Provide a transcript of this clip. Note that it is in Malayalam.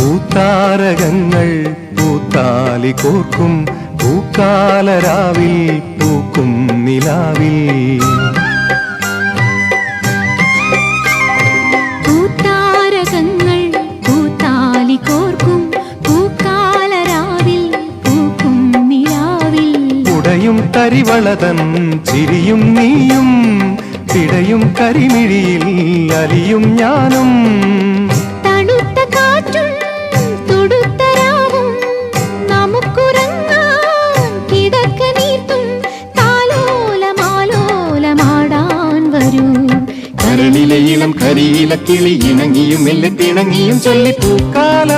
പൂത്താരകങ്ങൾ പൂത്താലി കോർക്കും പൂക്കാലരാവിൽ പൂക്കും നിലാവിൽ. പൂത്താരകങ്ങൾ പൂത്താലി കോർക്കും പൂക്കാലരാവിൽ പൂക്കും നിലാവിൽ. ഉടയും തരിവളതൻ ചിരിയും നീയും പിടയും കരിമിഴിയിൽ അലിയും ഞാനും. തണുത്ത കാറ്റും തുടുത്ത രാവും നമുക്കുറങ്ങാൻ കിടക്ക നീർത്തും താലോലമാലോലമാടാൻ വരൂ. കരളിലെ ഇളം കരിയില കിളി ഇണങ്ങിയും മെല്ലെ തിണങ്ങിയും ചൊല്ലി പൂക്കാല